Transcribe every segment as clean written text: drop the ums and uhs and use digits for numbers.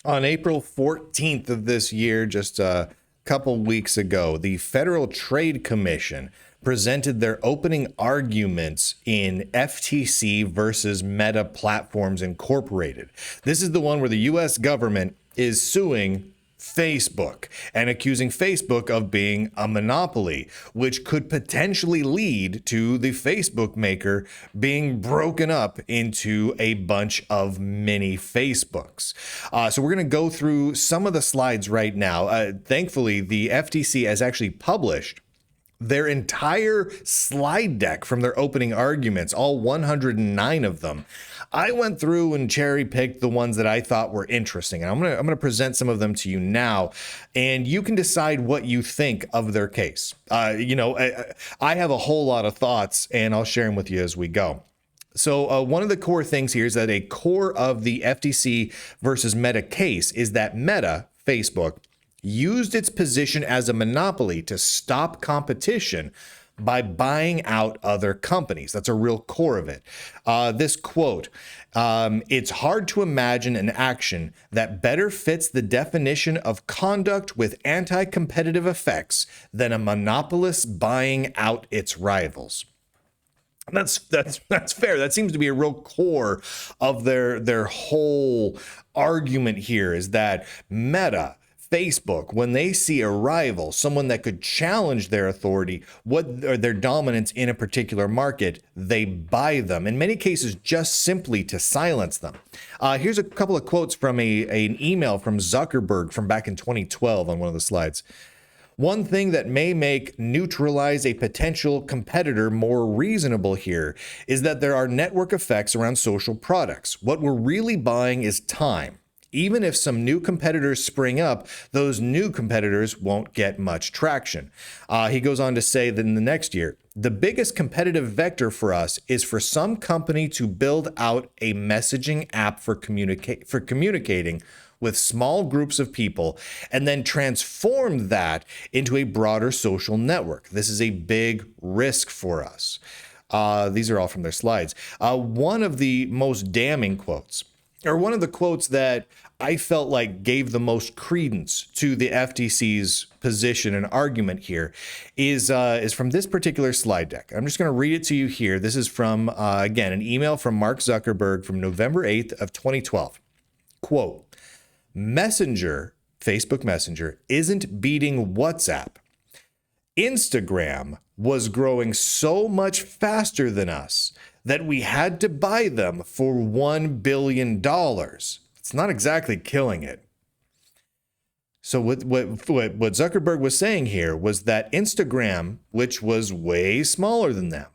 On April 14th of this year, just a couple weeks ago, the Federal Trade Commission presented their opening arguments in FTC versus Meta Platforms Incorporated. This is the one where the U.S. government is suing Facebook and accusing Facebook of being a monopoly, which could potentially lead to the Facebook maker being broken up into a bunch of mini Facebooks. So we're going to go through some of the slides right now. Thankfully, the FTC has actually published their entire slide deck from their opening arguments, all 109 of them. I went through and cherry picked the ones that I thought were interesting, and I'm gonna present some of them to you now, and you can decide what you think of their case. I have a whole lot of thoughts, and I'll share them with you as we go. So one of the core things here is that a core of the FTC versus Meta case is that Meta, Facebook, used its position as a monopoly to stop competition by buying out other companies. That's a real core of it. This quote, it's hard to imagine an action that better fits the definition of conduct with anti-competitive effects than a monopolist buying out its rivals. That's fair. That seems to be a real core of their whole argument here, is that Meta, Facebook, when they see a rival, someone that could challenge their authority, or their dominance in a particular market, they buy them, in many cases just simply to silence them. Here's a couple of quotes from an email from Zuckerberg from back in 2012 on one of the slides. One thing that may make neutralize a potential competitor more reasonable here is that there are network effects around social products. What we're really buying is time. Even if some new competitors spring up, those new competitors won't get much traction. He goes on to say that in the next year, the biggest competitive vector for us is for some company to build out a messaging app for communicating with small groups of people and then transform that into a broader social network. This is a big risk for us. These are all from their slides. One of the most damning quotes, or one of the quotes that I felt like gave the most credence to the FTC's position and argument here, is from this particular slide deck. I'm just going to read it to you here. This is from, again, an email from Mark Zuckerberg from November 8th of 2012. Quote, Messenger, Facebook Messenger, isn't beating WhatsApp. Instagram was growing so much faster than us that we had to buy them for $1 billion. It's not exactly killing it. So what Zuckerberg was saying here was that Instagram, which was way smaller than them,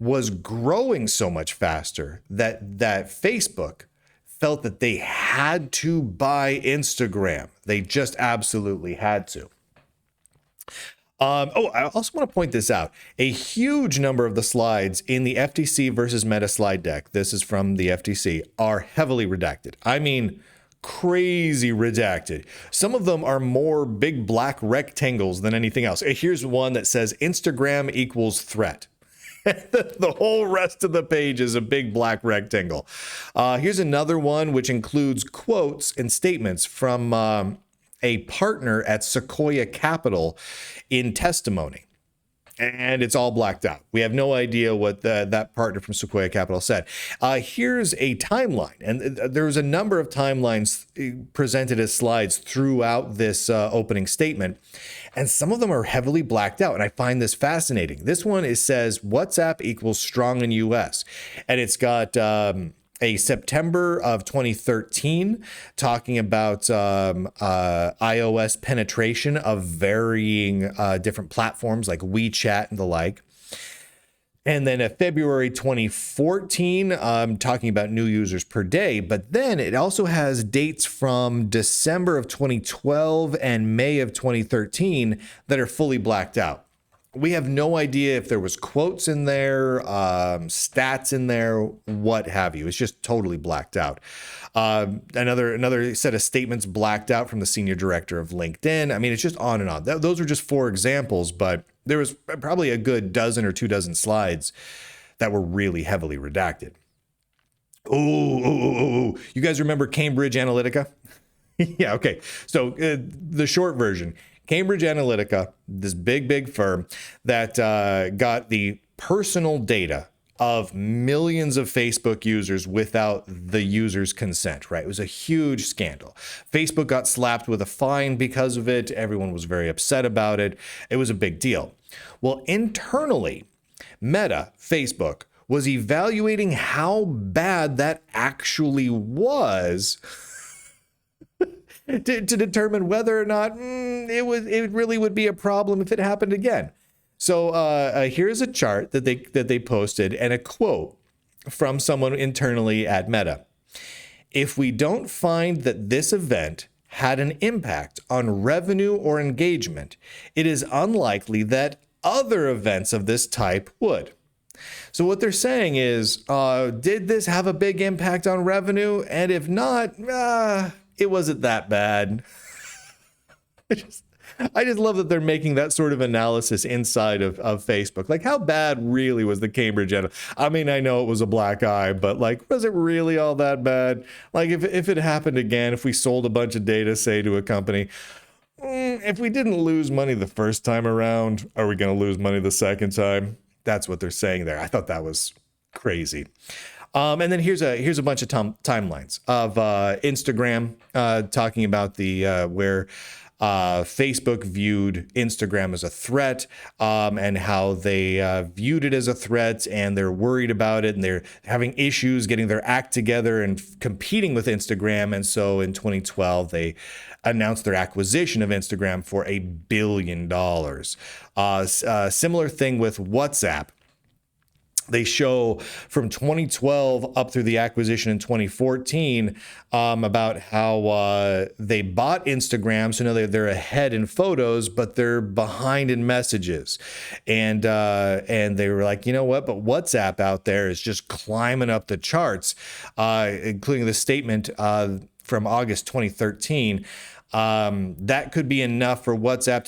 was growing so much faster that Facebook felt that they had to buy Instagram. They just absolutely had to. I also want to point this out. A huge number of the slides in the FTC versus Meta slide deck, this is from the FTC, are heavily redacted. I mean, crazy redacted. Some of them are more big black rectangles than anything else. Here's one that says Instagram equals threat. The whole rest of the page is a big black rectangle. Here's another one which includes quotes and statements from a partner at Sequoia Capital in testimony. And it's all blacked out. We have no idea what that partner from Sequoia Capital said. Here's a timeline. And there's a number of timelines presented as slides throughout this opening statement. And some of them are heavily blacked out. And I find this fascinating. This one, says WhatsApp equals strong in US. And it's got a September of 2013 talking about iOS penetration of varying different platforms like WeChat and the like. And then a February 2014 talking about new users per day. But then it also has dates from December of 2012 and May of 2013 that are fully blacked out. We have no idea if there was quotes in there, stats in there, what have you. It's just totally blacked out. Another set of statements blacked out from the senior director of LinkedIn. I mean, it's just on and on. Those are just 4 examples, but there was probably a good dozen or 2 dozen slides that were really heavily redacted. Oh, you guys remember Cambridge Analytica? Yeah, okay. So the short version, Cambridge Analytica, this big firm that got the personal data of millions of Facebook users without the user's consent, right? It was a huge scandal. Facebook got slapped with a fine because of it. Everyone was very upset about it. It was a big deal. Well, internally, Meta, Facebook, was evaluating how bad that actually was to determine whether or not it really would be a problem if it happened again. So here's a chart that they posted and a quote from someone internally at Meta. If we don't find that this event had an impact on revenue or engagement, it is unlikely that other events of this type would. So what they're saying is, did this have a big impact on revenue? And if not, it wasn't that bad. I just love that they're making that sort of analysis inside of Facebook. Like, how bad really was the Cambridge Analytica? I mean, I know it was a black eye, but like, was it really all that bad? Like, if it happened again, if we sold a bunch of data, say, to a company, if we didn't lose money the first time around, are we going to lose money the second time? That's what they're saying there. I thought that was crazy. And then here's a bunch of timelines of Instagram talking about the where Facebook viewed Instagram as a threat, and how they viewed it as a threat, and they're worried about it, and they're having issues getting their act together and competing with Instagram. And so in 2012, they announced their acquisition of Instagram for $1 billion. Similar thing with WhatsApp. They show from 2012 up through the acquisition in 2014 about how they bought Instagram. So now they're ahead in photos, but they're behind in messages. And they were like, you know what? But WhatsApp out there is just climbing up the charts, including the statement from August 2013. That could be enough for WhatsApp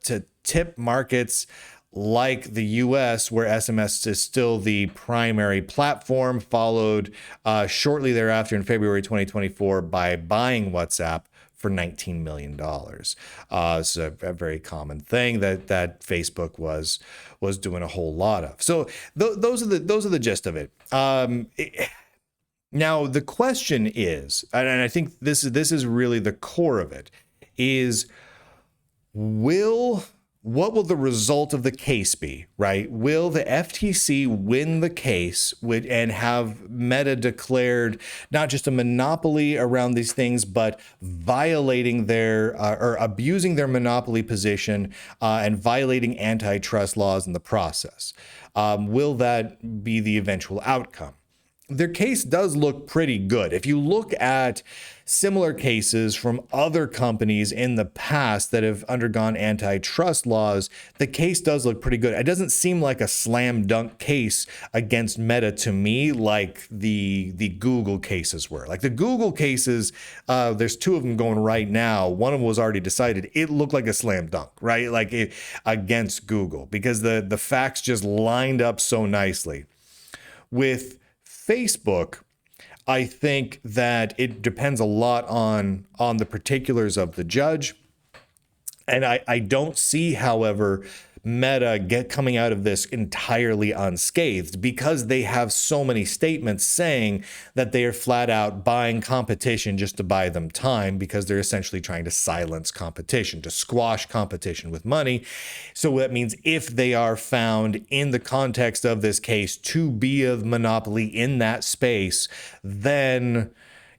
to tip markets like the US, where SMS is still the primary platform, followed shortly thereafter in February 2024 by buying WhatsApp for $19 million. It's a very common thing that Facebook was doing a whole lot of. So those are the gist of it. Now the question is, and I think this is really the core of it, is what will the result of the case be, right? Will the FTC win the case and have Meta declared not just a monopoly around these things, but violating their or abusing their monopoly position and violating antitrust laws in the process? Will that be the eventual outcome? Their case does look pretty good. If you look at similar cases from other companies in the past that have undergone antitrust laws, the case does look pretty good. It doesn't seem like a slam dunk case against Meta to me, like the Google cases were. Like the Google cases, there's two of them going right now. One of them was already decided. It looked like a slam dunk, right? Like against Google, because the facts just lined up so nicely. With Facebook, I think that it depends a lot on the particulars of the judge. And I don't see, however, Meta coming out of this entirely unscathed, because they have so many statements saying that they are flat out buying competition just to buy them time, because they're essentially trying to silence competition, to squash competition with money. So that means if they are found in the context of this case to be a monopoly in that space, then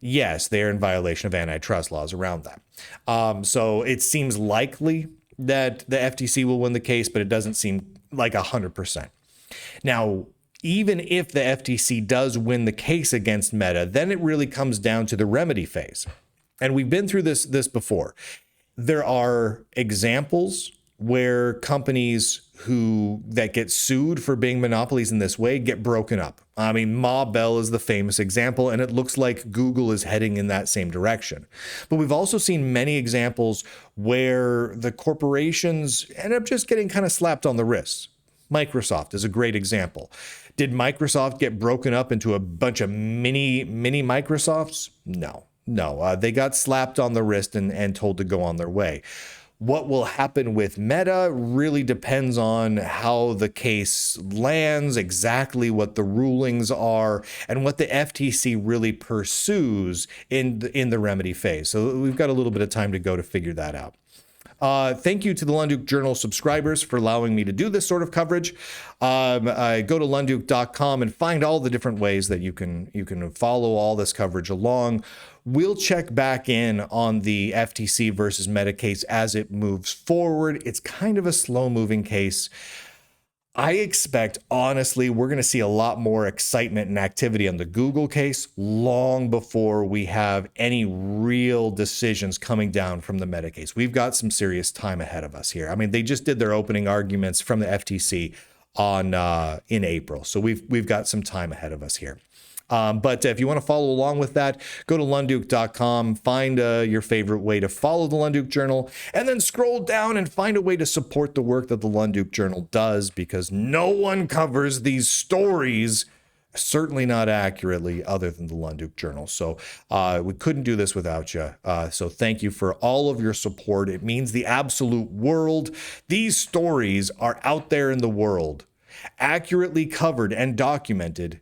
yes, they're in violation of antitrust laws around that. So it seems likely that the FTC will win the case, but it doesn't seem like 100%. Now, even if the FTC does win the case against Meta, then it really comes down to the remedy phase. And we've been through this before. There are examples where companies that get sued for being monopolies in this way get broken up. I mean, Ma Bell is the famous example, and it looks like Google is heading in that same direction. But we've also seen many examples where the corporations end up just getting kind of slapped on the wrists. Microsoft is a great example. Did Microsoft get broken up into a bunch of mini Microsofts? No. No, they got slapped on the wrist and told to go on their way. What will happen with Meta really depends on how the case lands, exactly what the rulings are, and what the FTC really pursues in the remedy phase. So we've got a little bit of time to go to figure that out. Thank you to the Lunduke Journal subscribers for allowing me to do this sort of coverage. Go to lunduke.com and find all the different ways that you can follow all this coverage along. We'll check back in on the FTC versus Meta case as it moves forward. It's kind of a slow-moving case. I expect, honestly, we're going to see a lot more excitement and activity on the Google case long before we have any real decisions coming down from the Meta case. We've got some serious time ahead of us here. I mean, they just did their opening arguments from the FTC in April, so we've got some time ahead of us here. But if you want to follow along with that, go to lunduke.com, find your favorite way to follow the Lunduke Journal, and then scroll down and find a way to support the work that the Lunduke Journal does, because no one covers these stories, certainly not accurately, other than the Lunduke Journal. So we couldn't do this without you. So thank you for all of your support. It means the absolute world. These stories are out there in the world, accurately covered and documented,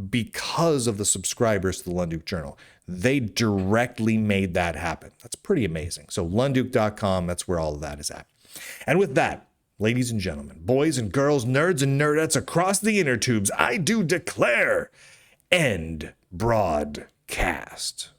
because of the subscribers to the Lunduke Journal. They directly made that happen. That's pretty amazing. So lunduke.com, that's where all of that is at. And with that, ladies and gentlemen, boys and girls, nerds and nerdettes across the inner tubes, I do declare, end broadcast.